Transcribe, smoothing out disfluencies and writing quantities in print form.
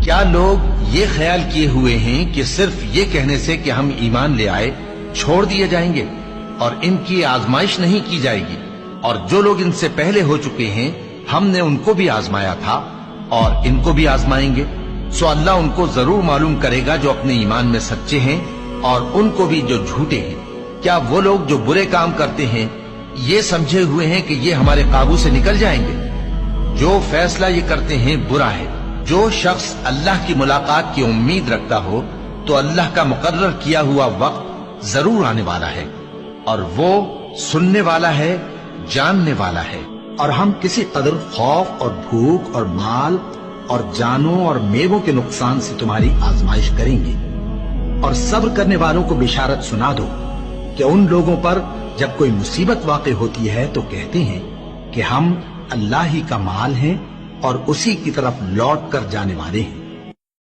کیا لوگ یہ خیال کیے ہوئے ہیں کہ صرف یہ کہنے سے کہ ہم ایمان لے آئے چھوڑ دیے جائیں گے اور ان کی آزمائش نہیں کی جائے گی؟ اور جو لوگ ان سے پہلے ہو چکے ہیں ہم نے ان کو بھی آزمایا تھا اور ان کو بھی آزمائیں گے، سو اللہ ان کو ضرور معلوم کرے گا جو اپنے ایمان میں سچے ہیں اور ان کو بھی جو جھوٹے ہیں۔ کیا وہ لوگ جو برے کام کرتے ہیں یہ سمجھے ہوئے ہیں کہ یہ ہمارے قابو سے نکل جائیں گے؟ جو فیصلہ یہ کرتے ہیں برا ہے۔ جو شخص اللہ کی ملاقات کی امید رکھتا ہو تو اللہ کا مقرر کیا ہوا وقت ضرور آنے والا ہے، اور وہ سننے والا ہے، جاننے والا ہے۔ اور ہم کسی قدر خوف اور بھوک اور مال اور جانوں اور میووں کے نقصان سے تمہاری آزمائش کریں گے، اور صبر کرنے والوں کو بشارت سنا دو کہ ان لوگوں پر جب کوئی مصیبت واقع ہوتی ہے تو کہتے ہیں کہ ہم اللہ ہی کا مال ہیں اور اسی کی طرف لوٹ کر جانے والے ہیں۔